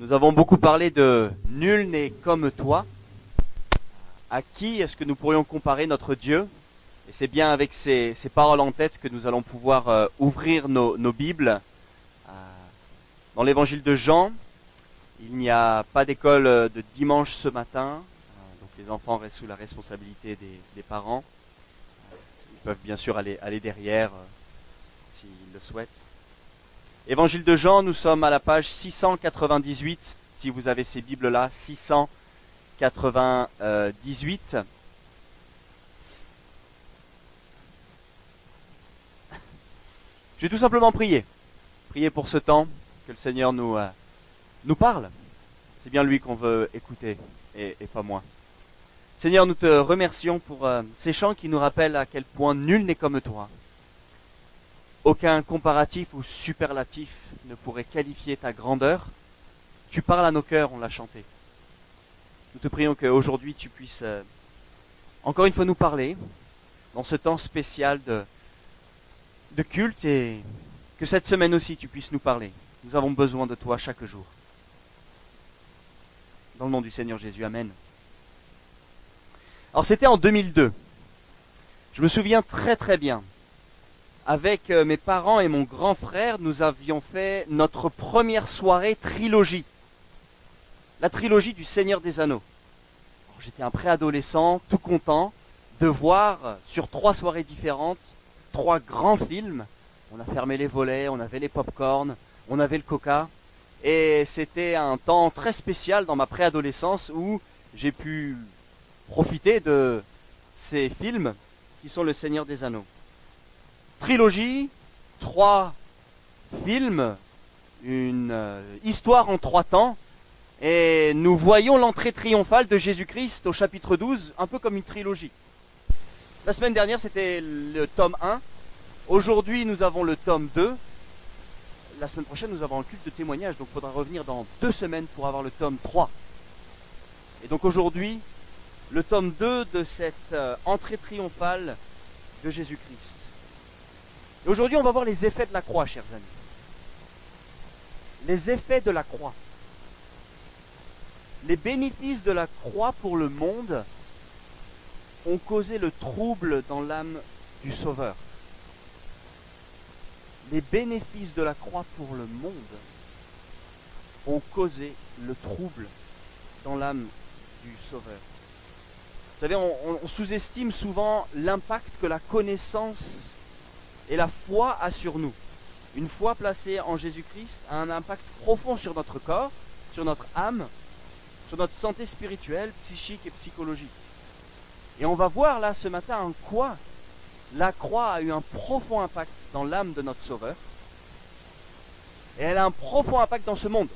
Nous avons beaucoup parlé de nul n'est comme toi. À qui est-ce que nous pourrions comparer notre Dieu? Et c'est bien avec ces paroles en tête que nous allons pouvoir ouvrir nos Bibles. Dans l'évangile de Jean, il n'y a pas d'école de dimanche ce matin, donc les enfants restent sous la responsabilité des parents. Ils peuvent bien sûr aller derrière s'ils le souhaitent. Évangile de Jean, nous sommes à la page 698, si vous avez ces Bibles-là, 698. Je vais tout simplement prier pour ce temps, que le Seigneur nous parle. C'est bien lui qu'on veut écouter et pas moi. Seigneur, nous te remercions pour ces chants qui nous rappellent à quel point nul n'est comme toi. Aucun comparatif ou superlatif ne pourrait qualifier ta grandeur. Tu parles à nos cœurs, on l'a chanté. Nous te prions qu'aujourd'hui tu puisses encore une fois nous parler dans ce temps spécial de culte et que cette semaine aussi tu puisses nous parler. Nous avons besoin de toi chaque jour. Dans le nom du Seigneur Jésus, amen. Alors c'était en 2002. Je me souviens très très bien. Avec mes parents et mon grand frère, nous avions fait notre première soirée trilogie. La trilogie du Seigneur des Anneaux. J'étais un préadolescent, tout content de voir sur 3 soirées différentes, 3 grands films. On a fermé les volets, on avait les pop-corn, on avait le coca. Et c'était un temps très spécial dans ma préadolescence où j'ai pu profiter de ces films qui sont le Seigneur des Anneaux. Trilogie, 3 films, une histoire en 3 temps, et nous voyons l'entrée triomphale de Jésus-Christ au chapitre 12, un peu comme une trilogie. La semaine dernière, c'était le tome 1. Aujourd'hui, nous avons le tome 2. La semaine prochaine, nous avons un culte de témoignage, donc il faudra revenir dans 2 semaines pour avoir le tome 3. Et donc aujourd'hui, le tome 2 de cette entrée triomphale de Jésus-Christ. Et aujourd'hui, on va voir les effets de la croix, chers amis. Les effets de la croix. Les bénéfices de la croix pour le monde ont causé le trouble dans l'âme du Sauveur. Les bénéfices de la croix pour le monde ont causé le trouble dans l'âme du Sauveur. Vous savez, on sous-estime souvent l'impact que la connaissance et la foi a sur nous. Une foi placée en Jésus-Christ a un impact profond sur notre corps, sur notre âme, sur notre santé spirituelle, psychique et psychologique. Et on va voir là ce matin en quoi la croix a eu un profond impact dans l'âme de notre Sauveur. Et elle a un profond impact dans ce monde.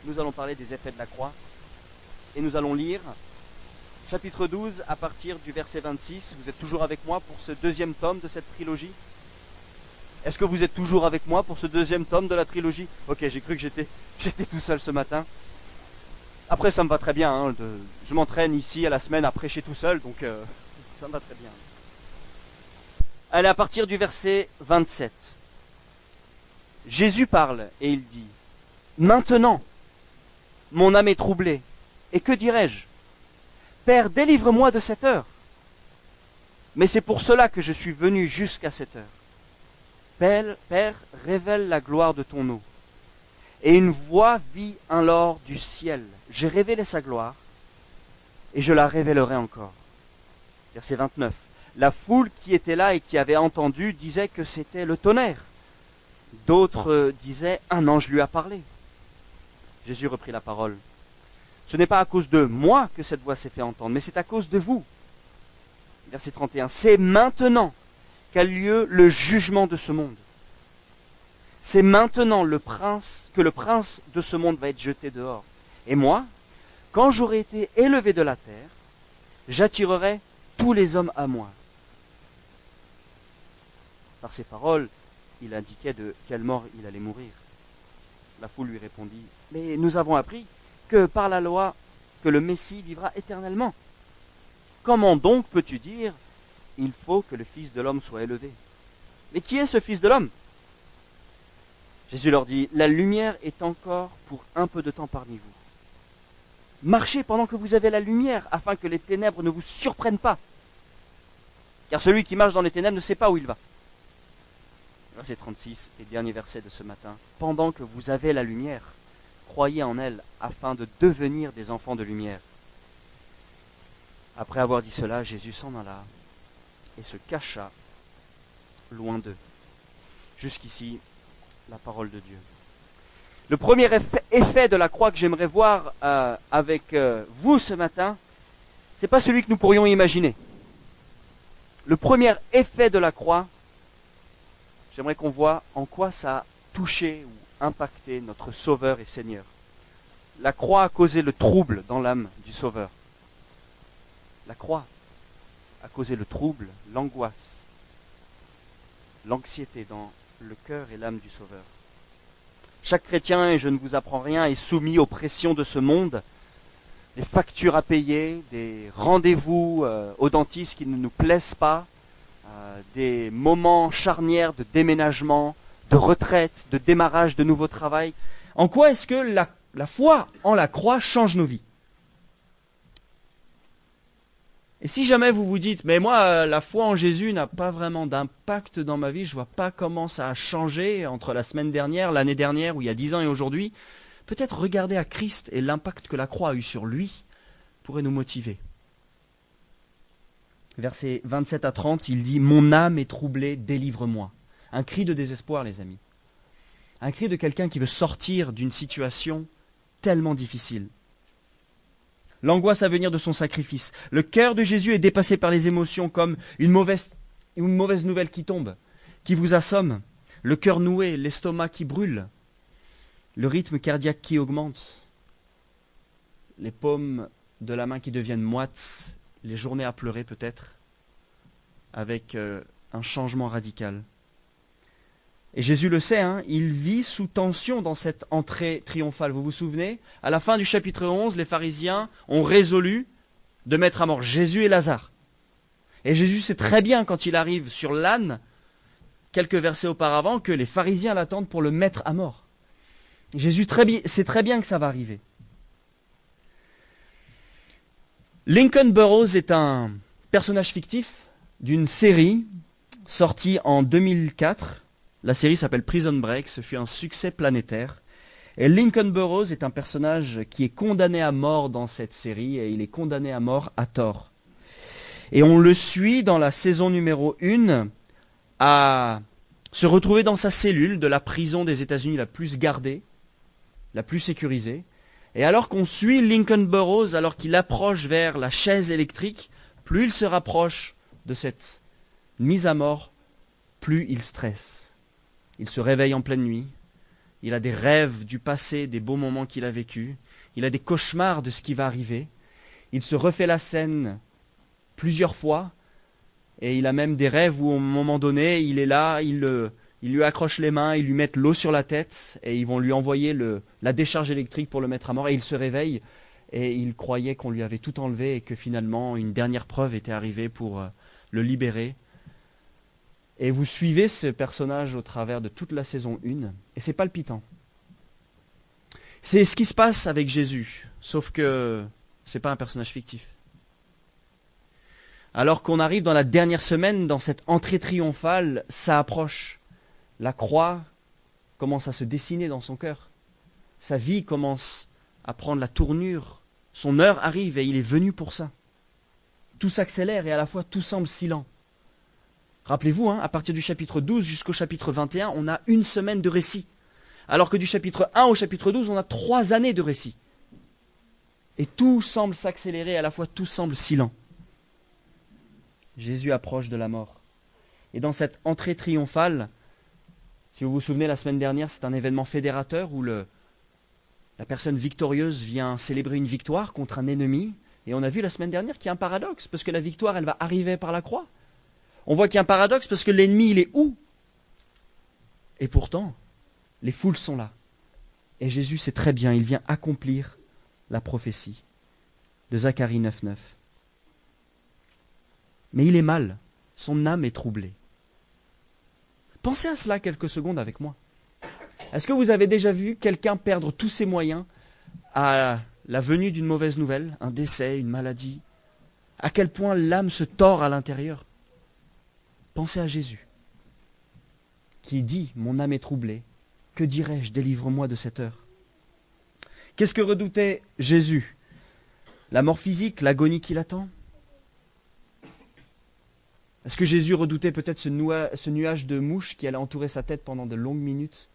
Nous allons parler des effets de la croix. Et nous allons lire chapitre 12 à partir du verset 26. Vous êtes toujours avec moi pour ce 2e tome de cette trilogie? Est-ce que vous êtes toujours avec moi pour ce 2e tome de la trilogie? Ok, j'ai cru que j'étais tout seul ce matin. Après, ça me va très bien. Hein, je m'entraîne ici à la semaine à prêcher tout seul, donc ça me va très bien. Allez, à partir du verset 27. Jésus parle et il dit: Maintenant, mon âme est troublée. Et que dirais-je? Père, délivre-moi de cette heure. Mais c'est pour cela que je suis venu jusqu'à cette heure. Père, révèle la gloire de ton nom. Et une voix vit alors du ciel. J'ai révélé sa gloire, et je la révélerai encore. Verset 29. La foule qui était là et qui avait entendu disait que c'était le tonnerre. D'autres disaient: un ange lui a parlé. Jésus reprit la parole. Ce n'est pas à cause de moi que cette voix s'est fait entendre, mais c'est à cause de vous. Verset 31. C'est maintenant qu'a lieu le jugement de ce monde. C'est maintenant que le prince de ce monde va être jeté dehors. Et moi, quand j'aurai été élevé de la terre, j'attirerai tous les hommes à moi. Par ces paroles, il indiquait de quelle mort il allait mourir. La foule lui répondit: mais nous avons appris que par la loi, que le Messie vivra éternellement. Comment donc peux-tu dire: il faut que le Fils de l'homme soit élevé? Mais qui est ce Fils de l'homme? Jésus leur dit, la lumière est encore pour un peu de temps parmi vous. Marchez pendant que vous avez la lumière, afin que les ténèbres ne vous surprennent pas. Car celui qui marche dans les ténèbres ne sait pas où il va. Verset 36 et dernier verset de ce matin. Pendant que vous avez la lumière, croyez en elle, afin de devenir des enfants de lumière. Après avoir dit cela, Jésus s'en alla et se cacha loin d'eux. Jusqu'ici, la parole de Dieu. Le premier effet de la croix que j'aimerais voir avec vous ce matin, c'est pas celui que nous pourrions imaginer. Le premier effet de la croix, j'aimerais qu'on voit en quoi ça a touché ou impacté notre Sauveur et Seigneur. La croix a causé le trouble dans l'âme du Sauveur. La croix a causé le trouble, l'angoisse, l'anxiété dans le cœur et l'âme du Sauveur. Chaque chrétien, et je ne vous apprends rien, est soumis aux pressions de ce monde, des factures à payer, des rendez-vous au dentiste qui ne nous plaisent pas, des moments charnières de déménagement, de retraite, de démarrage de nouveau travail. En quoi est-ce que la foi en la croix change nos vies? Et si jamais vous vous dites, mais moi, la foi en Jésus n'a pas vraiment d'impact dans ma vie, je ne vois pas comment ça a changé entre la semaine dernière, l'année dernière, ou il y a 10 ans et aujourd'hui, peut-être regarder à Christ et l'impact que la croix a eu sur lui pourrait nous motiver. Versets 27 à 30, il dit « Mon âme est troublée, délivre-moi ». Un cri de désespoir, les amis. Un cri de quelqu'un qui veut sortir d'une situation tellement difficile. L'angoisse à venir de son sacrifice. Le cœur de Jésus est dépassé par les émotions comme une mauvaise nouvelle qui tombe, qui vous assomme. Le cœur noué, l'estomac qui brûle. Le rythme cardiaque qui augmente. Les paumes de la main qui deviennent moites. Les journées à pleurer peut-être. Avec un changement radical. Et Jésus le sait, il vit sous tension dans cette entrée triomphale. Vous vous souvenez? À la fin du chapitre 11, les pharisiens ont résolu de mettre à mort Jésus et Lazare. Et Jésus sait très bien quand il arrive sur l'âne, quelques versets auparavant, que les pharisiens l'attendent pour le mettre à mort. Jésus sait très bien que ça va arriver. Lincoln Burrows est un personnage fictif d'une série sortie en 2004. La série s'appelle Prison Break, ce fut un succès planétaire. Et Lincoln Burrows est un personnage qui est condamné à mort dans cette série, et il est condamné à mort à tort. Et on le suit dans la saison numéro 1 à se retrouver dans sa cellule de la prison des États-Unis la plus gardée, la plus sécurisée. Et alors qu'on suit Lincoln Burrows, alors qu'il approche vers la chaise électrique, plus il se rapproche de cette mise à mort, plus il stresse. Il se réveille en pleine nuit, il a des rêves du passé, des beaux moments qu'il a vécus, il a des cauchemars de ce qui va arriver, il se refait la scène plusieurs fois, et il a même des rêves où, à un moment donné, il est là, il lui accroche les mains, ils lui mettent l'eau sur la tête, et ils vont lui envoyer la décharge électrique pour le mettre à mort, et il se réveille, et il croyait qu'on lui avait tout enlevé, et que finalement, une dernière preuve était arrivée pour le libérer. Et vous suivez ce personnage au travers de toute la saison 1, et c'est palpitant. C'est ce qui se passe avec Jésus, sauf que c'est pas un personnage fictif. Alors qu'on arrive dans la dernière semaine, dans cette entrée triomphale, ça approche. La croix commence à se dessiner dans son cœur. Sa vie commence à prendre la tournure. Son heure arrive et il est venu pour ça. Tout s'accélère et à la fois tout semble silent. Rappelez-vous, à partir du chapitre 12 jusqu'au chapitre 21, on a une semaine de récit. Alors que du chapitre 1 au chapitre 12, on a 3 années de récit. Et tout semble s'accélérer, à la fois tout semble silent. Jésus approche de la mort. Et dans cette entrée triomphale, si vous vous souvenez, la semaine dernière, c'est un événement fédérateur où la personne victorieuse vient célébrer une victoire contre un ennemi. Et on a vu la semaine dernière qu'il y a un paradoxe, parce que la victoire, elle va arriver par la croix. On voit qu'il y a un paradoxe parce que l'ennemi, il est où? Et pourtant, les foules sont là. Et Jésus sait très bien, il vient accomplir la prophétie de Zacharie 9,9. Mais il est mal, son âme est troublée. Pensez à cela quelques secondes avec moi. Est-ce que vous avez déjà vu quelqu'un perdre tous ses moyens à la venue d'une mauvaise nouvelle, un décès, une maladie? À quel point l'âme se tord à l'intérieur? Pensez à Jésus, qui dit « Mon âme est troublée, que dirais-je? Délivre-moi de cette heure. » Qu'est-ce que redoutait Jésus? La mort physique, l'agonie qui l'attend? Est-ce que Jésus redoutait peut-être ce nuage de mouches qui allait entourer sa tête pendant de longues minutes?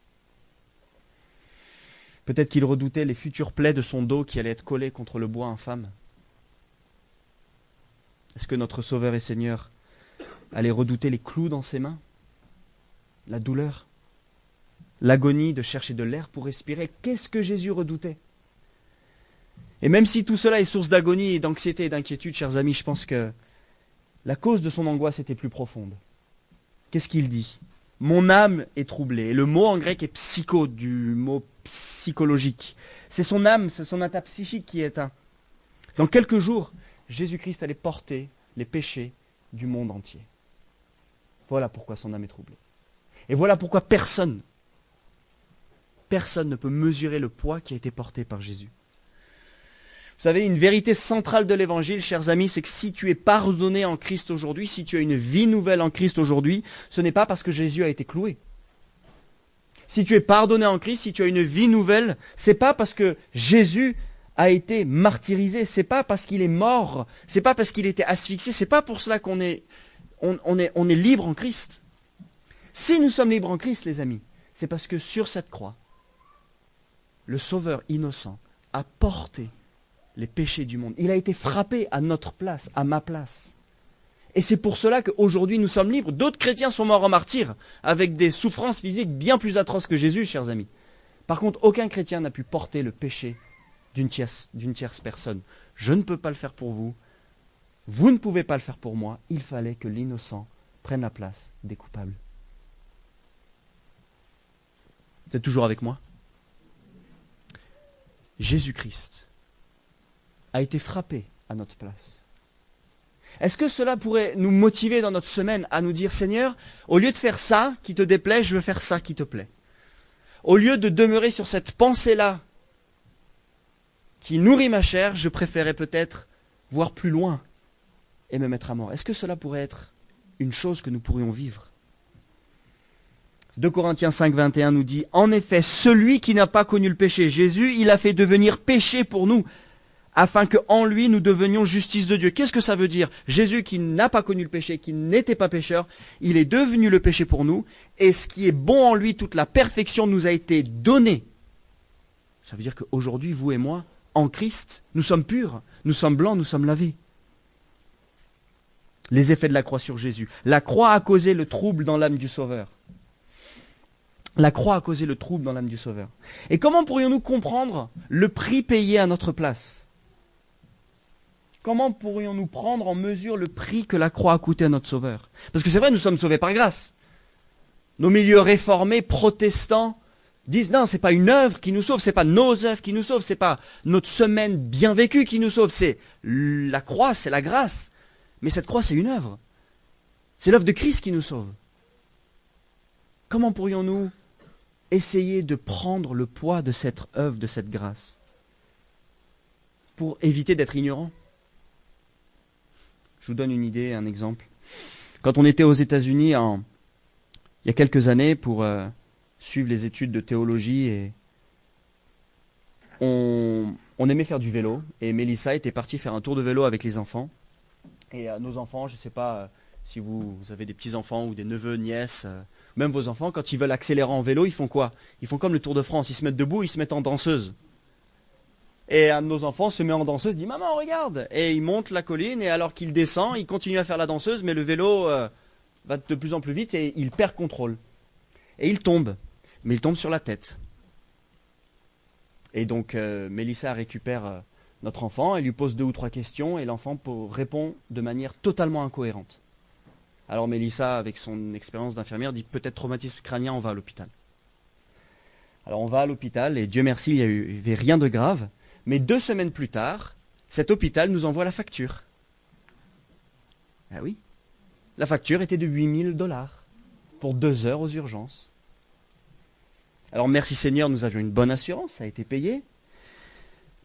Peut-être qu'il redoutait les futures plaies de son dos qui allaient être collées contre le bois infâme. Est-ce que notre Sauveur et Seigneur allait redouter les clous dans ses mains? La douleur? L'agonie de chercher de l'air pour respirer? Qu'est-ce que Jésus redoutait? Et même si tout cela est source d'agonie et d'anxiété et d'inquiétude, chers amis, je pense que la cause de son angoisse était plus profonde. Qu'est-ce qu'il dit? Mon âme est troublée. Et le mot en grec est psycho, du mot psychologique. C'est son âme, c'est son état psychique qui est éteint. Dans quelques jours, Jésus-Christ allait porter les péchés du monde entier. Voilà pourquoi son âme est troublée. Et voilà pourquoi personne ne peut mesurer le poids qui a été porté par Jésus. Vous savez, une vérité centrale de l'évangile, chers amis, c'est que si tu es pardonné en Christ aujourd'hui, si tu as une vie nouvelle en Christ aujourd'hui, ce n'est pas parce que Jésus a été cloué. Si tu es pardonné en Christ, si tu as une vie nouvelle, c'est pas parce que Jésus a été martyrisé, c'est pas parce qu'il est mort, c'est pas parce qu'il était asphyxié, c'est pas pour cela qu'on est libre en Christ. Si nous sommes libres en Christ, les amis, c'est parce que sur cette croix, le Sauveur innocent a porté les péchés du monde. Il a été frappé à notre place, à ma place. Et c'est pour cela qu'aujourd'hui nous sommes libres. D'autres chrétiens sont morts en martyrs, avec des souffrances physiques bien plus atroces que Jésus, chers amis. Par contre, aucun chrétien n'a pu porter le péché d'une tierce personne. Je ne peux pas le faire pour vous. Vous ne pouvez pas le faire pour moi. Il fallait que l'innocent prenne la place des coupables. Vous êtes toujours avec moi? Jésus-Christ a été frappé à notre place. Est-ce que cela pourrait nous motiver dans notre semaine à nous dire, Seigneur, au lieu de faire ça qui te déplaît, je veux faire ça qui te plaît. Au lieu de demeurer sur cette pensée-là qui nourrit ma chair, je préférais peut-être voir plus loin et me mettre à mort. Est-ce que cela pourrait être une chose que nous pourrions vivre? 2 Corinthiens 5, 21 nous dit, en effet, celui qui n'a pas connu le péché, Jésus, il a fait devenir péché pour nous, afin qu'en lui nous devenions justice de Dieu. Qu'est-ce que ça veut dire? Jésus qui n'a pas connu le péché, qui n'était pas pécheur, il est devenu le péché pour nous, et ce qui est bon en lui, toute la perfection nous a été donnée. Ça veut dire qu'aujourd'hui, vous et moi, en Christ, nous sommes purs, nous sommes blancs, nous sommes lavés. Les effets de la croix sur Jésus. La croix a causé le trouble dans l'âme du Sauveur. La croix a causé le trouble dans l'âme du Sauveur. Et comment pourrions-nous comprendre le prix payé à notre place? Comment pourrions-nous prendre en mesure le prix que la croix a coûté à notre Sauveur? Parce que c'est vrai, nous sommes sauvés par grâce. Nos milieux réformés, protestants, disent non, c'est pas une œuvre qui nous sauve, c'est pas nos œuvres qui nous sauvent, c'est pas notre semaine bien vécue qui nous sauve, c'est la croix, c'est la grâce. Mais cette croix, c'est une œuvre. C'est l'œuvre de Christ qui nous sauve. Comment pourrions-nous essayer de prendre le poids de cette œuvre, de cette grâce, pour éviter d'être ignorants? Je vous donne une idée, un exemple. Quand on était aux États-Unis il y a quelques années pour suivre les études de théologie, et on aimait faire du vélo, et Mélissa était partie faire un tour de vélo avec les enfants. Et nos enfants, je ne sais pas si vous avez des petits-enfants ou des neveux, nièces, même vos enfants, quand ils veulent accélérer en vélo, ils font quoi? Ils font comme le Tour de France, ils se mettent debout, ils se mettent en danseuse. Et un de nos enfants se met en danseuse, dit « Maman, regarde !» Et il monte la colline, et alors qu'il descend, il continue à faire la danseuse, mais le vélo va de plus en plus vite, et il perd contrôle. Et il tombe, mais il tombe sur la tête. Et donc Mélissa récupère notre enfant, elle lui pose 2 ou 3 questions, et l'enfant répond de manière totalement incohérente. Alors Mélissa, avec son expérience d'infirmière, dit peut-être traumatisme crânien, on va à l'hôpital. Alors on va à l'hôpital, et Dieu merci, il n'y avait rien de grave. Mais 2 semaines plus tard, cet hôpital nous envoie la facture. Ah oui, la facture était de $8 000 pour 2 heures aux urgences. Alors merci Seigneur, nous avions une bonne assurance, ça a été payé.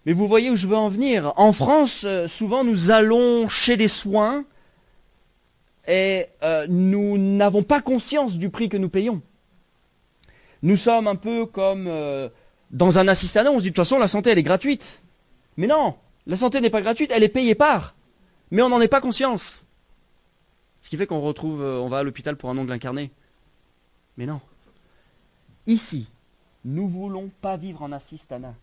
Mais vous voyez où je veux en venir. En France, souvent nous allons chez les soins et nous n'avons pas conscience du prix que nous payons. Nous sommes un peu comme dans un assistanat, on se dit de toute façon la santé elle est gratuite. Mais non, la santé n'est pas gratuite, elle est payée par. Mais on n'en est pas conscience. Ce qui fait qu'on retrouve, on va à l'hôpital pour un ongle incarné. Mais non. Ici, nous voulons pas vivre en assistanat.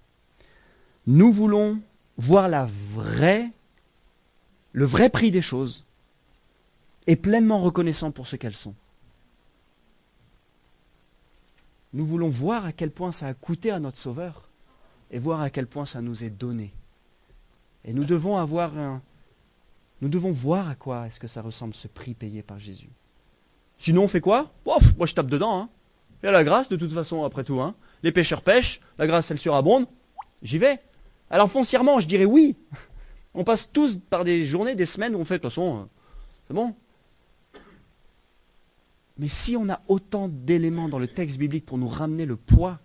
Nous voulons voir le vrai prix des choses et pleinement reconnaissants pour ce qu'elles sont. Nous voulons voir à quel point ça a coûté à notre Sauveur et voir à quel point ça nous est donné. Et nous devons voir à quoi est-ce que ça ressemble ce prix payé par Jésus. Sinon on fait quoi ? Moi je tape dedans. Hein. Il y a la grâce de toute façon après tout. Hein. Les pêcheurs pêchent, la grâce elle surabonde, j'y vais. Alors foncièrement je dirais oui. On passe tous par des journées, des semaines où on fait de toute façon, c'est bon. Mais si on a autant d'éléments dans le texte biblique pour nous ramener le poids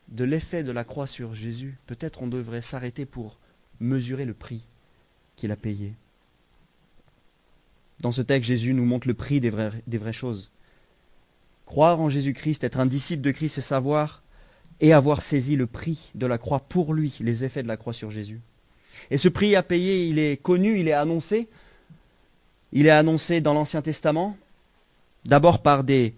de l'effet de la croix sur Jésus, peut-être on devrait s'arrêter pour mesurer le prix qu'il a payé. Dans ce texte, Jésus nous montre le prix des vraies choses. Croire en Jésus-Christ, être un disciple de Christ, c'est savoir et avoir saisi le prix de la croix pour lui, les effets de la croix sur Jésus. Et ce prix à payer, il est connu, il est annoncé. Il est annoncé dans l'Ancien Testament, d'abord par des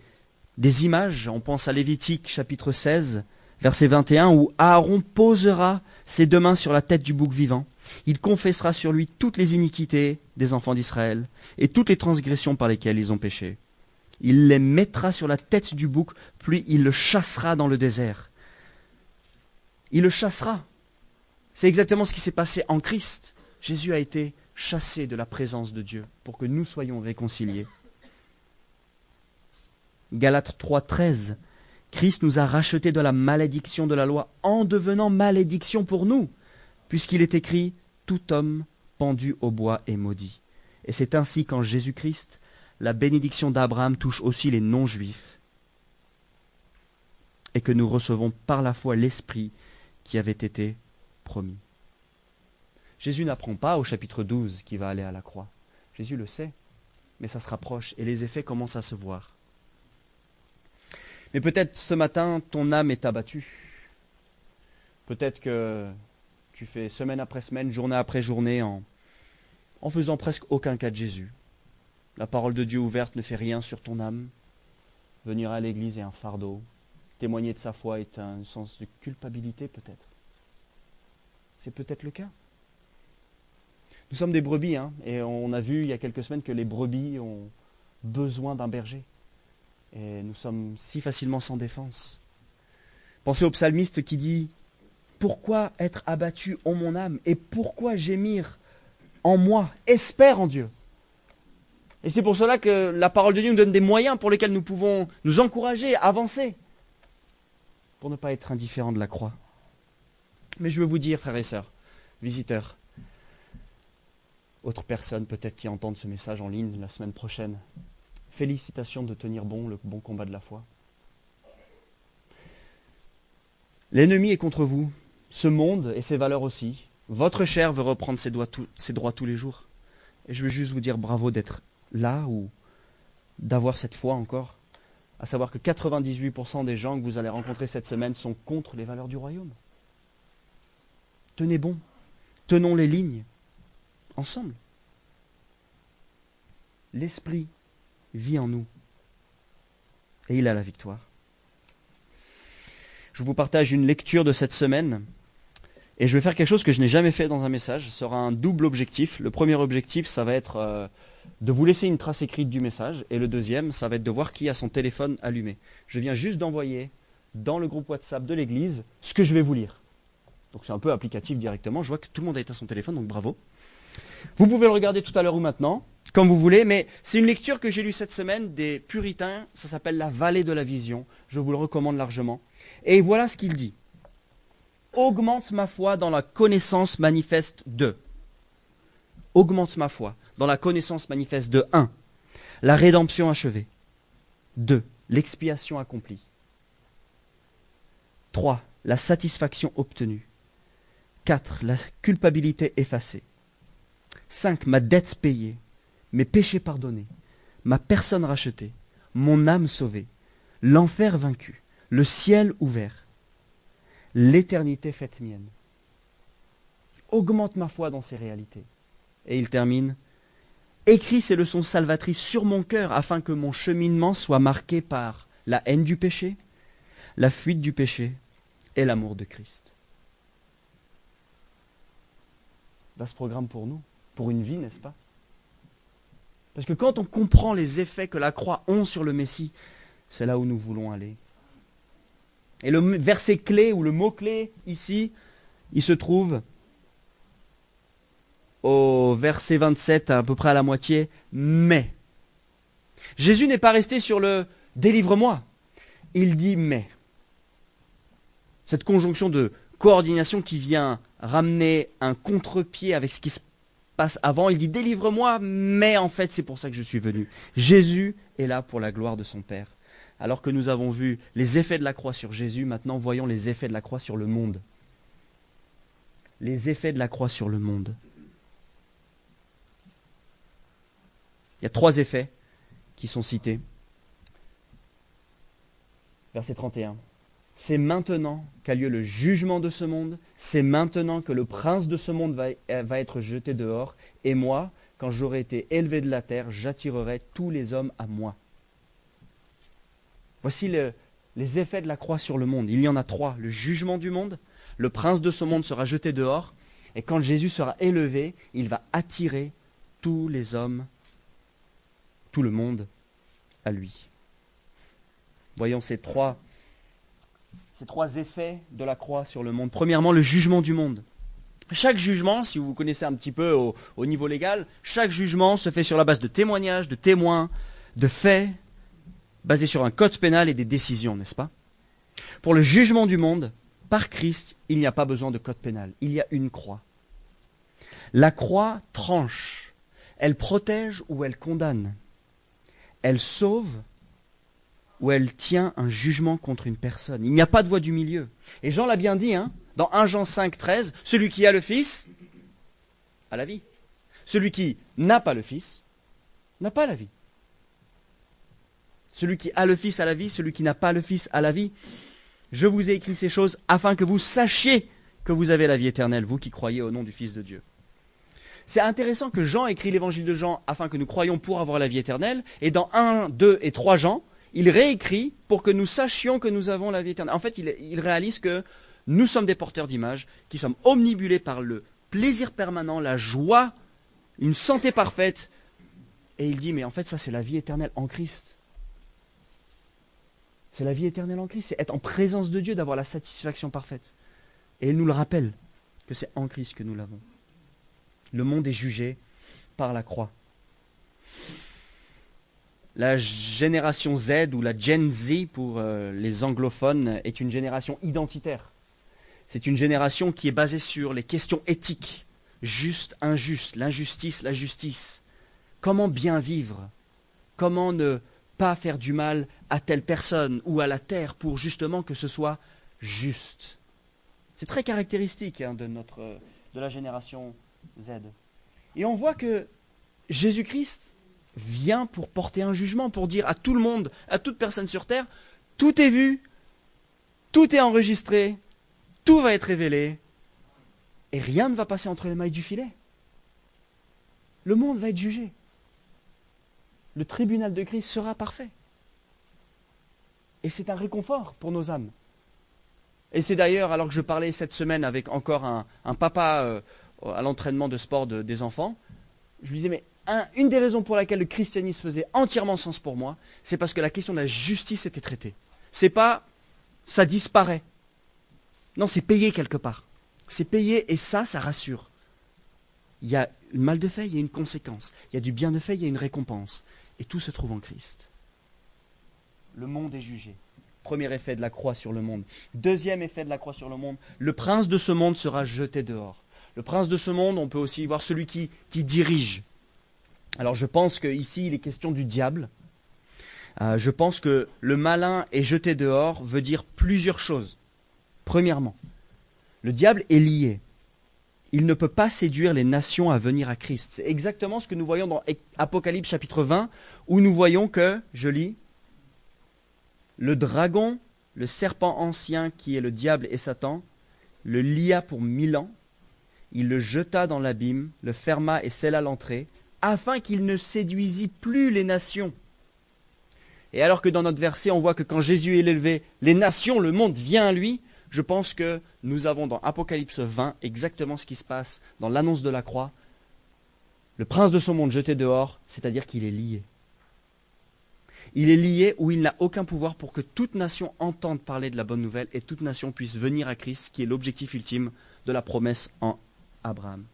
images. On pense à Lévitique chapitre 16, verset 21, où Aaron posera ses 2 mains sur la tête du bouc vivant. Il confessera sur lui toutes les iniquités des enfants d'Israël et toutes les transgressions par lesquelles ils ont péché. Il les mettra sur la tête du bouc, puis il le chassera dans le désert. Il le chassera. C'est exactement ce qui s'est passé en Christ. Jésus a été chassé de la présence de Dieu pour que nous soyons réconciliés. Galates 3,13. Christ nous a rachetés de la malédiction de la loi en devenant malédiction pour nous, puisqu'il est écrit « Tout homme pendu au bois est maudit ». Et c'est ainsi qu'en Jésus-Christ, la bénédiction d'Abraham touche aussi les non-juifs et que nous recevons par la foi l'Esprit qui avait été promis. Jésus n'apprend pas au chapitre 12 qu'il va aller à la croix. Jésus le sait, mais ça se rapproche et les effets commencent à se voir. Mais peut-être ce matin, ton âme est abattue. Peut-être que tu fais semaine après semaine, journée après journée, en faisant presque aucun cas de Jésus. La parole de Dieu ouverte ne fait rien sur ton âme. Venir à l'église est un fardeau. Témoigner de sa foi est un sens de culpabilité peut-être. C'est peut-être le cas. Nous sommes des brebis, hein, et on a vu il y a quelques semaines que les brebis ont besoin d'un berger. Et nous sommes si facilement sans défense. Pensez au psalmiste qui dit « Pourquoi être abattu, ô mon âme, et pourquoi gémir en moi? Espère en Dieu. » Et c'est pour cela que la parole de Dieu nous donne des moyens pour lesquels nous pouvons nous encourager, avancer, pour ne pas être indifférents de la croix. Mais je veux vous dire, frères et sœurs, visiteurs, autres personnes peut-être qui entendent ce message en ligne la semaine prochaine, félicitations de tenir le bon combat de la foi. L'ennemi est contre vous, ce monde et ses valeurs aussi. Votre chair veut reprendre ses droits tous les jours. Et je veux juste vous dire bravo d'être là ou d'avoir cette foi encore. À savoir que 98% des gens que vous allez rencontrer cette semaine sont contre les valeurs du royaume. Tenez bon, tenons les lignes, ensemble. L'Esprit vit en nous et il a la victoire. Je vous partage une lecture de cette semaine et je vais faire quelque chose que je n'ai jamais fait dans un message. Ce sera un double objectif. Le premier objectif, ça va être de vous laisser une trace écrite du message et le deuxième, ça va être de voir qui a son téléphone allumé. Je viens juste d'envoyer dans le groupe WhatsApp de l'église ce que je vais vous lire. Donc c'est un peu applicatif directement. Je vois que tout le monde a éteint son téléphone, donc bravo. Vous pouvez le regarder tout à l'heure ou maintenant, comme vous voulez, mais c'est une lecture que j'ai lue cette semaine des Puritains. Ça s'appelle La Vallée de la Vision. Je vous le recommande largement. Et voilà ce qu'il dit. Augmente ma foi dans la connaissance manifeste de. Augmente ma foi dans la connaissance manifeste de 1. La rédemption achevée. 2. L'expiation accomplie. 3. La satisfaction obtenue. 4. La culpabilité effacée. 5. Ma dette payée. Mes péchés pardonnés. Ma personne rachetée. Mon âme sauvée. L'enfer vaincu. Le ciel ouvert. L'éternité faite mienne. Augmente ma foi dans ces réalités. Et il termine. Écris ces leçons salvatrices sur mon cœur afin que mon cheminement soit marqué par la haine du péché, la fuite du péché et l'amour de Christ. Ce programme pour nous, pour une vie, n'est-ce pas? Parce que quand on comprend les effets que la croix ont sur le Messie, c'est là où nous voulons aller. Et le verset clé ou le mot-clé ici, il se trouve au verset 27, à peu près à la moitié, mais. Jésus n'est pas resté sur le « délivre-moi ». Il dit « mais ». Cette conjonction de coordination qui vient ramener un contre-pied avec ce qui se passe avant. Il dit « délivre-moi », mais en fait c'est pour ça que je suis venu. Jésus est là pour la gloire de son Père. Alors que nous avons vu les effets de la croix sur Jésus, maintenant voyons les effets de la croix sur le monde. Les effets de la croix sur le monde. Il y a 3 effets qui sont cités. Verset 31. C'est maintenant qu'a lieu le jugement de ce monde, c'est maintenant que le prince de ce monde va être jeté dehors, et moi, quand j'aurai été élevé de la terre, j'attirerai tous les hommes à moi. Voici les effets de la croix sur le monde. Il y en a 3. Le jugement du monde, le prince de ce monde sera jeté dehors, et quand Jésus sera élevé, il va attirer tous les hommes, tout le monde à lui. Voyons ces trois effets de la croix sur le monde. Premièrement, le jugement du monde. Chaque jugement, si vous connaissez un petit peu au niveau légal, chaque jugement se fait sur la base de témoignages, de témoins, de faits, basés sur un code pénal et des décisions, n'est-ce pas? Pour le jugement du monde, par Christ, il n'y a pas besoin de code pénal. Il y a une croix. La croix tranche. Elle protège ou elle condamne. Elle sauve ou elle tient un jugement contre une personne. Il n'y a pas de voie du milieu. Et Jean l'a bien dit, dans 1 Jean 5, 13, celui qui a le Fils a la vie. Celui qui n'a pas le Fils n'a pas la vie. Celui qui a le Fils a la vie, celui qui n'a pas le Fils a la vie. Je vous ai écrit ces choses afin que vous sachiez que vous avez la vie éternelle, vous qui croyez au nom du Fils de Dieu. C'est intéressant que Jean écrit l'évangile de Jean afin que nous croyions pour avoir la vie éternelle, et dans 1, 2 et 3 Jean, il réécrit pour que nous sachions que nous avons la vie éternelle. En fait, il réalise que nous sommes des porteurs d'images, qui sommes omnibulés par le plaisir permanent, la joie, une santé parfaite. Et il dit, mais en fait, ça c'est la vie éternelle en Christ. C'est la vie éternelle en Christ, c'est être en présence de Dieu, d'avoir la satisfaction parfaite. Et il nous le rappelle, que c'est en Christ que nous l'avons. Le monde est jugé par la croix. La génération Z ou la Gen Z pour les anglophones est une génération identitaire. C'est une génération qui est basée sur les questions éthiques, juste, injuste, l'injustice, la justice. Comment bien vivre? Comment ne pas faire du mal à telle personne ou à la terre pour justement que ce soit juste? C'est très caractéristique de la génération Z. Et on voit que Jésus-Christ vient pour porter un jugement, pour dire à tout le monde, à toute personne sur terre, tout est vu, tout est enregistré, tout va être révélé, et rien ne va passer entre les mailles du filet. Le monde va être jugé. Le tribunal de Christ sera parfait. Et c'est un réconfort pour nos âmes. Et c'est d'ailleurs, alors que je parlais cette semaine avec encore un papa à l'entraînement de sport des enfants, je lui disais, mais une des raisons pour laquelle le christianisme faisait entièrement sens pour moi, c'est parce que la question de la justice était traitée. C'est pas, ça disparaît. Non, c'est payé quelque part. C'est payé et ça rassure. Il y a le mal de fait, il y a une conséquence. Il y a du bien de fait, il y a une récompense. Et tout se trouve en Christ. Le monde est jugé. Premier effet de la croix sur le monde. Deuxième effet de la croix sur le monde, le prince de ce monde sera jeté dehors. Le prince de ce monde, on peut aussi voir celui qui dirige. Alors je pense qu'ici, il est question du diable. Je pense que le malin est jeté dehors veut dire plusieurs choses. Premièrement, le diable est lié. Il ne peut pas séduire les nations à venir à Christ. C'est exactement ce que nous voyons dans Apocalypse chapitre 20, où nous voyons que, je lis, le dragon, le serpent ancien qui est le diable et Satan, le lia pour 1000 ans, il le jeta dans l'abîme, le ferma et scella l'entrée, afin qu'il ne séduisît plus les nations. Et alors que dans notre verset, on voit que quand Jésus est élevé, les nations, le monde vient à lui, je pense que nous avons dans Apocalypse 20 exactement ce qui se passe dans l'annonce de la croix. Le prince de ce monde jeté dehors, c'est-à-dire qu'il est lié. Il est lié où il n'a aucun pouvoir pour que toute nation entende parler de la bonne nouvelle et toute nation puisse venir à Christ, qui est l'objectif ultime de la promesse en Abraham.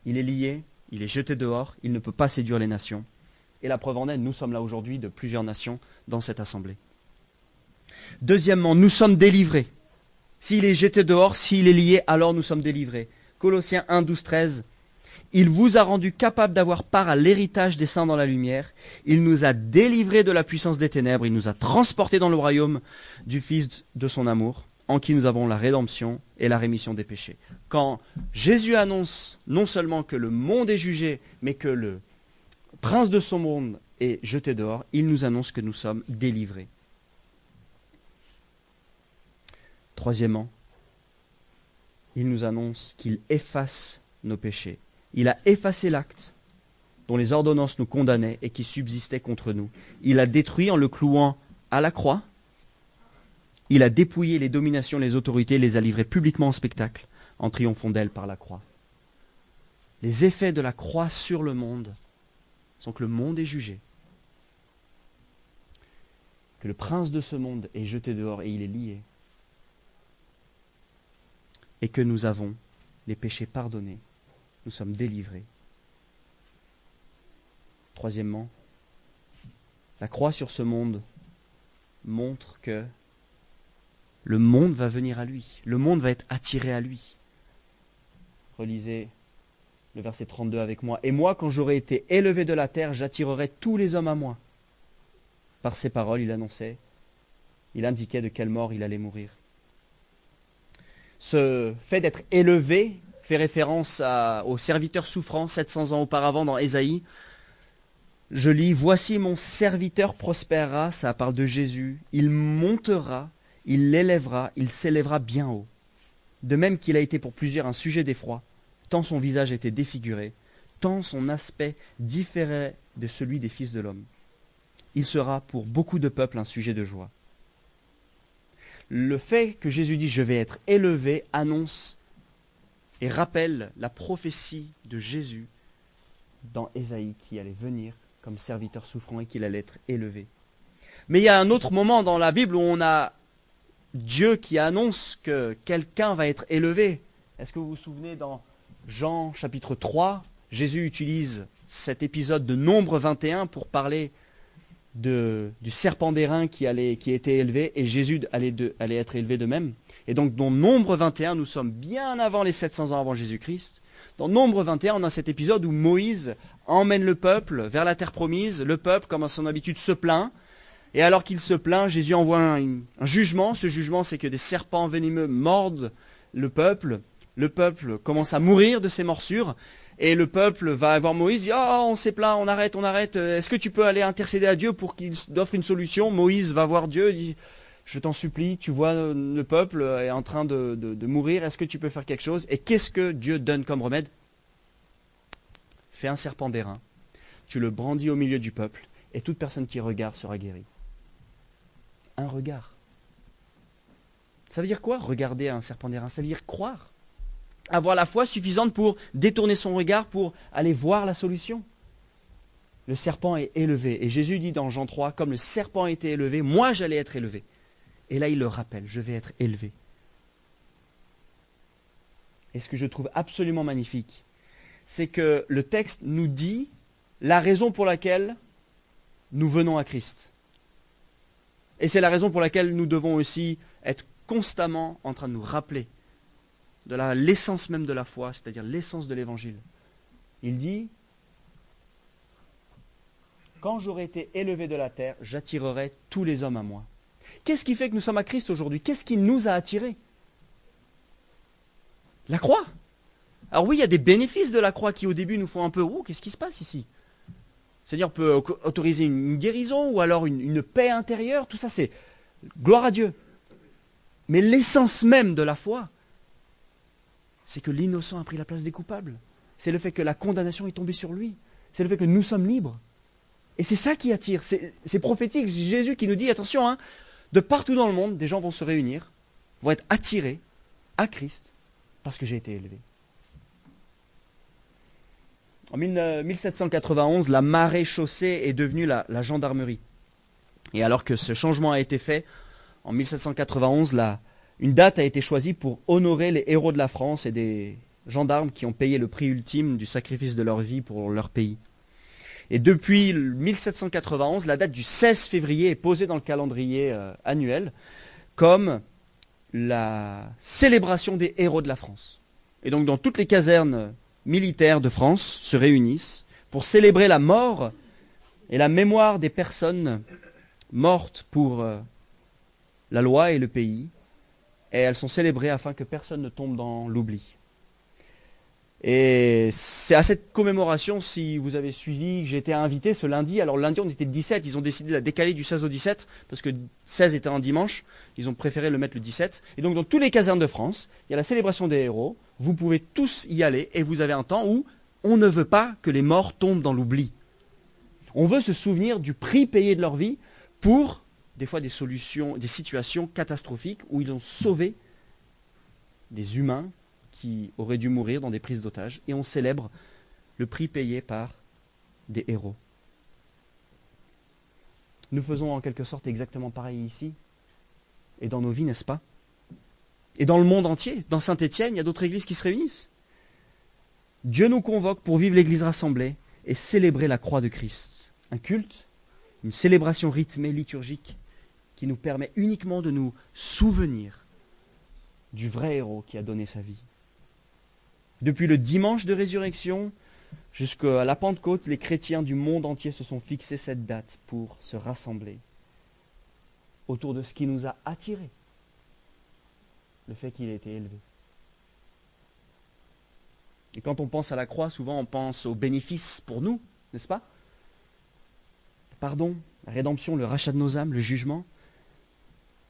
Il est lié, il est jeté dehors, il ne peut pas séduire les nations. Et la preuve en est, nous sommes là aujourd'hui de plusieurs nations dans cette assemblée. Deuxièmement, nous sommes délivrés. S'il est jeté dehors, s'il est lié, alors nous sommes délivrés. Colossiens 1, 12, 13. Il vous a rendu capable d'avoir part à l'héritage des saints dans la lumière. Il nous a délivrés de la puissance des ténèbres. Il nous a transportés dans le royaume du Fils de son amour, en qui nous avons la rédemption et la rémission des péchés. Quand Jésus annonce non seulement que le monde est jugé, mais que le prince de son monde est jeté dehors, il nous annonce que nous sommes délivrés. Troisièmement, il nous annonce qu'il efface nos péchés. Il a effacé l'acte dont les ordonnances nous condamnaient et qui subsistait contre nous. Il a détruit en le clouant à la croix. Il a dépouillé les dominations, les autorités, les a livrées publiquement en spectacle, en triomphant d'elles par la croix. Les effets de la croix sur le monde sont que le monde est jugé, que le prince de ce monde est jeté dehors et il est lié, et que nous avons les péchés pardonnés, nous sommes délivrés. Troisièmement, la croix sur ce monde montre que le monde va venir à lui, le monde va être attiré à lui. Relisez le verset 32 avec moi. « Et moi, quand j'aurai été élevé de la terre, j'attirerai tous les hommes à moi. » Par ces paroles, il annonçait, il indiquait de quelle mort il allait mourir. Ce fait d'être élevé fait référence au serviteur souffrant 700 ans auparavant dans Ésaïe. Je lis, « Voici mon serviteur prospérera », ça parle de Jésus, « il montera, il l'élèvera, il s'élèvera bien haut. » De même qu'il a été pour plusieurs un sujet d'effroi, tant son visage était défiguré, tant son aspect différait de celui des fils de l'homme. Il sera pour beaucoup de peuples un sujet de joie. Le fait que Jésus dit « je vais être élevé » annonce et rappelle la prophétie de Jésus dans Ésaïe qui allait venir comme serviteur souffrant et qu'il allait être élevé. Mais il y a un autre moment dans la Bible où on a Dieu qui annonce que quelqu'un va être élevé. Est-ce que vous vous souvenez dans Jean chapitre 3, Jésus utilise cet épisode de Nombre 21 pour parler du serpent d'airain qui était élevé et Jésus allait être élevé de même. Et donc dans Nombre 21, nous sommes bien avant les 700 ans avant Jésus-Christ. Dans Nombre 21, on a cet épisode où Moïse emmène le peuple vers la terre promise. Le peuple, comme à son habitude, se plaint. Et alors qu'il se plaint, Jésus envoie un jugement. Ce jugement, c'est que des serpents venimeux mordent le peuple. Le peuple commence à mourir de ces morsures. Et le peuple va voir Moïse, dit « Oh, on s'est plaint, on arrête. Est-ce que tu peux aller intercéder à Dieu pour qu'il offre une solution ?» Moïse va voir Dieu, dit « Je t'en supplie, tu vois, le peuple est en train de mourir. Est-ce que tu peux faire quelque chose ?» Et qu'est-ce que Dieu donne comme remède ? Fais un serpent d'airain. Tu le brandis au milieu du peuple et toute personne qui regarde sera guérie. Un regard. Ça veut dire quoi, regarder un serpent d'airain ? Ça veut dire croire. Avoir la foi suffisante pour détourner son regard, pour aller voir la solution. Le serpent est élevé. Et Jésus dit dans Jean 3, comme le serpent a été élevé, moi j'allais être élevé. Et là il le rappelle, je vais être élevé. Et ce que je trouve absolument magnifique, c'est que le texte nous dit la raison pour laquelle nous venons à Christ. Et c'est la raison pour laquelle nous devons aussi être constamment en train de nous rappeler de l'essence même de la foi, c'est-à-dire l'essence de l'évangile. Il dit, quand j'aurai été élevé de la terre, j'attirerai tous les hommes à moi. Qu'est-ce qui fait que nous sommes à Christ aujourd'hui? Qu'est-ce qui nous a attirés? La croix. Alors oui, il y a des bénéfices de la croix qui au début nous font un peu « Ouh, qu'est-ce qui se passe ici ?» C'est-à-dire peut autoriser une guérison ou alors une paix intérieure, tout ça c'est gloire à Dieu. Mais l'essence même de la foi, c'est que l'innocent a pris la place des coupables. C'est le fait que la condamnation est tombée sur lui. C'est le fait que nous sommes libres. Et c'est ça qui attire. C'est prophétique. Jésus qui nous dit, attention, hein, de partout dans le monde, des gens vont se réunir, vont être attirés à Christ parce que j'ai été élevé. En 1791, la maréchaussée est devenue la gendarmerie. Et alors que ce changement a été fait, en 1791, une date a été choisie pour honorer les héros de la France et des gendarmes qui ont payé le prix ultime du sacrifice de leur vie pour leur pays. Et depuis 1791, la date du 16 février est posée dans le calendrier annuel comme la célébration des héros de la France. Et donc dans toutes les casernes militaires de France se réunissent pour célébrer la mort et la mémoire des personnes mortes pour la loi et le pays. Et elles sont célébrées afin que personne ne tombe dans l'oubli. Et c'est à cette commémoration, si vous avez suivi, que j'ai été invité ce lundi. Alors lundi on était le 17, ils ont décidé de la décaler du 16 au 17, parce que 16 était un dimanche, ils ont préféré le mettre le 17. Et donc dans tous les casernes de France, il y a la célébration des héros, vous pouvez tous y aller, et vous avez un temps où on ne veut pas que les morts tombent dans l'oubli. On veut se souvenir du prix payé de leur vie pour, des fois, des situations catastrophiques où ils ont sauvé des humains qui auraient dû mourir dans des prises d'otages, et on célèbre le prix payé par des héros. Nous faisons en quelque sorte exactement pareil ici, et dans nos vies, n'est-ce pas? Et dans le monde entier, dans Saint-Étienne, il y a d'autres églises qui se réunissent. Dieu nous convoque pour vivre l'église rassemblée et célébrer la croix de Christ. Un culte, une célébration rythmée, liturgique, qui nous permet uniquement de nous souvenir du vrai héros qui a donné sa vie. Depuis le dimanche de résurrection jusqu'à la Pentecôte, les chrétiens du monde entier se sont fixés cette date pour se rassembler autour de ce qui nous a attirés, le fait qu'il ait été élevé. Et quand on pense à la croix, souvent on pense aux bénéfices pour nous, n'est-ce pas? Le pardon, la rédemption, le rachat de nos âmes, le jugement.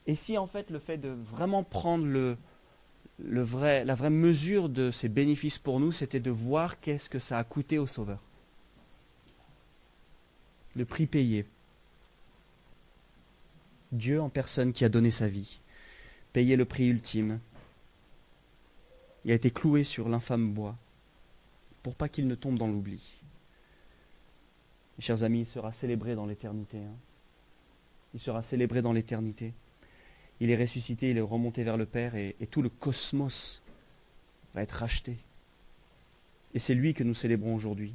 Et si en fait le fait de vraiment prendre la vraie mesure de ces bénéfices pour nous, c'était de voir qu'est-ce que ça a coûté au Sauveur. Le prix payé. Dieu en personne qui a donné sa vie, payé le prix ultime. Il a été cloué sur l'infâme bois pour pas qu'il ne tombe dans l'oubli. Mes chers amis, il sera célébré dans l'éternité. Il sera célébré dans l'éternité. Il est ressuscité, il est remonté vers le Père et tout le cosmos va être racheté. Et c'est lui que nous célébrons aujourd'hui.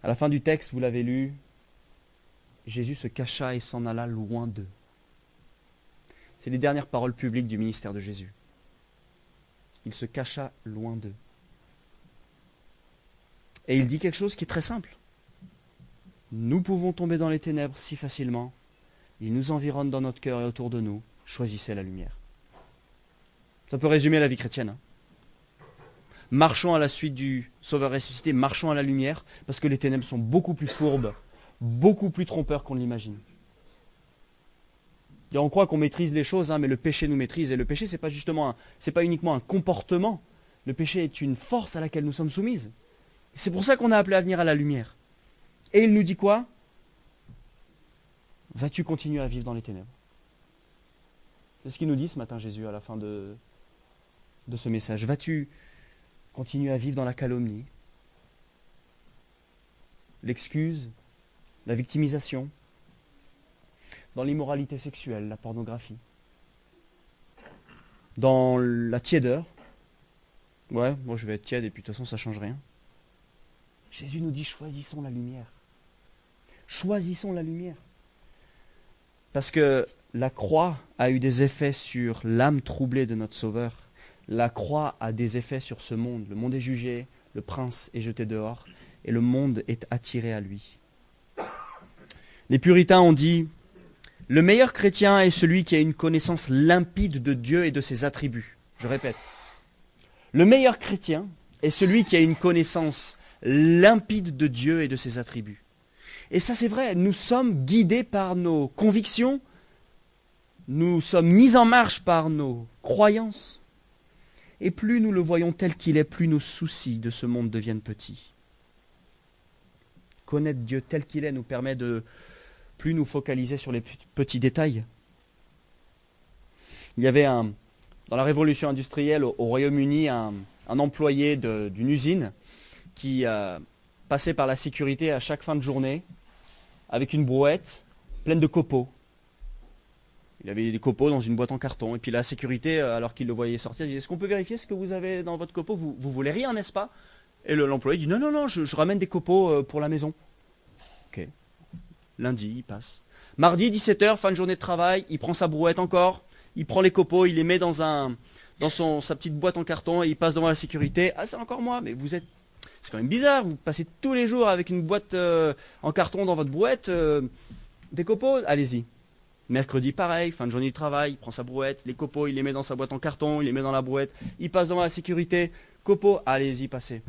À la fin du texte, vous l'avez lu, Jésus se cacha et s'en alla loin d'eux. C'est les dernières paroles publiques du ministère de Jésus. Il se cacha loin d'eux. Et il dit quelque chose qui est très simple. Nous pouvons tomber dans les ténèbres si facilement. Il nous environne dans notre cœur et autour de nous. Choisissez la lumière. Ça peut résumer la vie chrétienne. Marchons à la suite du Sauveur ressuscité, marchons à la lumière, parce que les ténèbres sont beaucoup plus fourbes, beaucoup plus trompeurs qu'on l'imagine. Et on croit qu'on maîtrise les choses, mais le péché nous maîtrise. Et le péché, c'est pas uniquement un comportement. Le péché est une force à laquelle nous sommes soumises. C'est pour ça qu'on a appelé à venir à la lumière. Et il nous dit quoi? Vas-tu continuer à vivre dans les ténèbres? C'est ce qu'il nous dit ce matin Jésus à la fin de ce message. Vas-tu continuer à vivre dans la calomnie, l'excuse, la victimisation, dans l'immoralité sexuelle, la pornographie, dans la tiédeur? Ouais, moi je vais être tiède et puis de toute façon ça ne change rien. Jésus nous dit choisissons la lumière. Choisissons la lumière. Parce que la croix a eu des effets sur l'âme troublée de notre Sauveur. La croix a des effets sur ce monde. Le monde est jugé, le prince est jeté dehors, et le monde est attiré à lui. Les puritains ont dit, Le meilleur chrétien est celui qui a une connaissance limpide de Dieu et de ses attributs. Je répète. Le meilleur chrétien est celui qui a une connaissance limpide de Dieu et de ses attributs. Et ça c'est vrai, nous sommes guidés par nos convictions, nous sommes mis en marche par nos croyances. Et plus nous le voyons tel qu'il est, plus nos soucis de ce monde deviennent petits. Connaître Dieu tel qu'il est nous permet de plus nous focaliser sur les petits détails. Il y avait dans la révolution industrielle au Royaume-Uni un employé d'une usine qui passait par la sécurité à chaque fin de journée avec une brouette pleine de copeaux. Il avait des copeaux dans une boîte en carton. Et puis la sécurité, alors qu'il le voyait sortir, il dit « Est-ce qu'on peut vérifier ce que vous avez dans votre copeau ? Vous voulez rien, n'est-ce pas ?» Et l'employé dit « Non, je ramène des copeaux pour la maison. » Ok. Lundi, il passe. Mardi, 17h, fin de journée de travail, il prend sa brouette encore, il prend les copeaux, il les met dans sa petite boîte en carton et il passe devant la sécurité. « Ah, c'est encore moi, mais vous êtes... C'est quand même bizarre, vous passez tous les jours avec une boîte en carton dans votre brouette, des copeaux, allez-y. » Mercredi, pareil, fin de journée de travail, il prend sa brouette, les copeaux, il les met dans sa boîte en carton, il les met dans la brouette, il passe devant la sécurité, copeaux, allez-y, passez.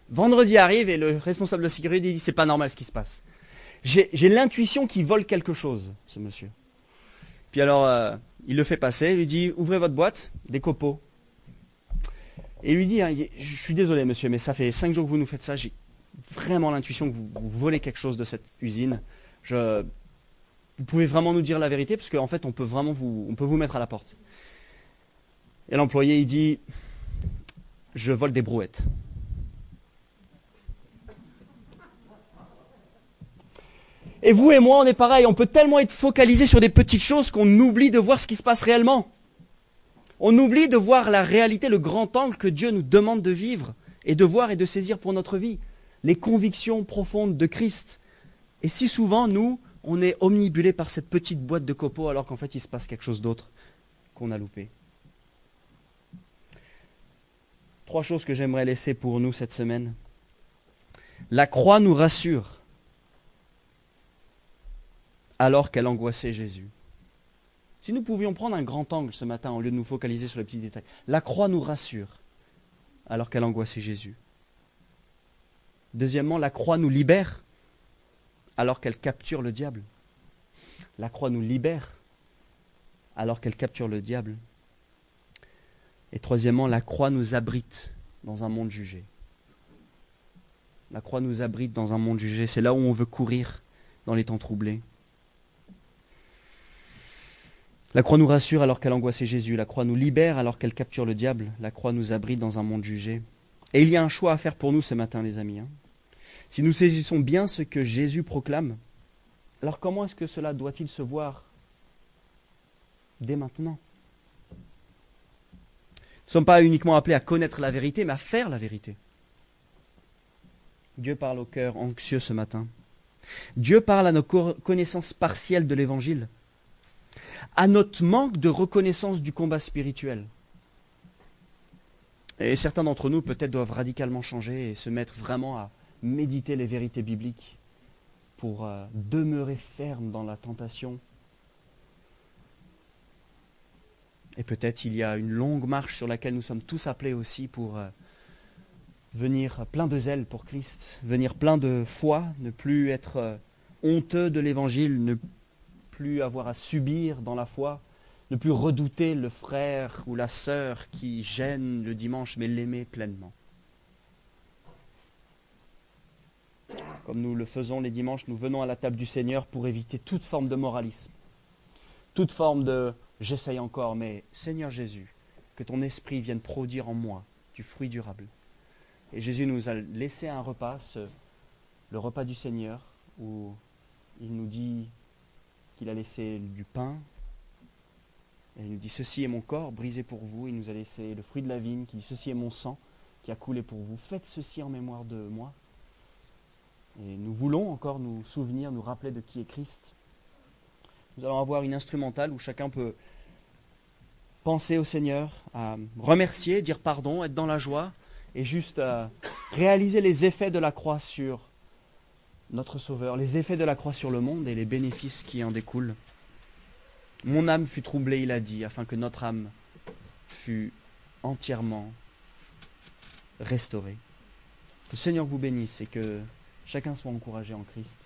Vendredi arrive et le responsable de la sécurité dit « C'est pas normal ce qui se passe. J'ai l'intuition qu'il vole quelque chose, ce monsieur. » Puis alors, il le fait passer, il lui dit « Ouvrez votre boîte, des copeaux. » Et il lui dit « Je suis désolé monsieur, mais ça fait 5 jours que vous nous faites ça, j'ai vraiment l'intuition que vous volez quelque chose de cette usine. Vous pouvez vraiment nous dire la vérité, parce qu'en fait, on peut vous mettre à la porte. » Et l'employé, il dit « Je vole des brouettes. » Et vous et moi, on est pareil, on peut tellement être focalisé sur des petites choses qu'on oublie de voir ce qui se passe réellement. On oublie de voir la réalité, le grand angle que Dieu nous demande de vivre, et de voir et de saisir pour notre vie. Les convictions profondes de Christ. Et si souvent, nous, on est omnibulé par cette petite boîte de copeaux alors qu'en fait il se passe quelque chose d'autre qu'on a loupé. 3 choses que j'aimerais laisser pour nous cette semaine. La croix nous rassure alors qu'elle angoissait Jésus. Si nous pouvions prendre un grand angle ce matin au lieu de nous focaliser sur les petits détails. La croix nous rassure alors qu'elle angoissait Jésus. Deuxièmement, la croix nous libère alors qu'elle capture le diable. La croix nous libère alors qu'elle capture le diable. Et troisièmement, la croix nous abrite dans un monde jugé. La croix nous abrite dans un monde jugé. C'est là où on veut courir dans les temps troublés. La croix nous rassure alors qu'elle angoissait Jésus. La croix nous libère alors qu'elle capture le diable. La croix nous abrite dans un monde jugé. Et il y a un choix à faire pour nous ce matin, les amis. Si nous saisissons bien ce que Jésus proclame, alors comment est-ce que cela doit-il se voir dès maintenant ? Nous ne sommes pas uniquement appelés à connaître la vérité, mais à faire la vérité. Dieu parle au cœur anxieux ce matin. Dieu parle à nos connaissances partielles de l'Évangile, à notre manque de reconnaissance du combat spirituel. Et certains d'entre nous peut-être doivent radicalement changer et se mettre vraiment à méditer les vérités bibliques pour demeurer ferme dans la tentation. Et peut-être il y a une longue marche sur laquelle nous sommes tous appelés aussi pour venir plein de zèle pour Christ, venir plein de foi, ne plus être honteux de l'Évangile, ne plus avoir à subir dans la foi, ne plus redouter le frère ou la sœur qui gêne le dimanche, mais l'aimer pleinement. Comme nous le faisons les dimanches, nous venons à la table du Seigneur pour éviter toute forme de moralisme, toute forme de « j'essaye encore », mais Seigneur Jésus, que ton esprit vienne produire en moi du fruit durable. Et Jésus nous a laissé un repas, le repas du Seigneur, où il nous dit qu'il a laissé du pain, et il nous dit « Ceci est mon corps brisé pour vous », il nous a laissé le fruit de la vigne, qui dit « Ceci est mon sang qui a coulé pour vous, faites ceci en mémoire de moi ». Et nous voulons encore nous souvenir, nous rappeler de qui est Christ. Nous allons avoir une instrumentale où chacun peut penser au Seigneur, à remercier, dire pardon, être dans la joie, et juste réaliser les effets de la croix sur notre Sauveur, les effets de la croix sur le monde et les bénéfices qui en découlent. Mon âme fut troublée, il a dit, afin que notre âme fût entièrement restaurée. Que le Seigneur vous bénisse et que chacun soit encouragé en Christ.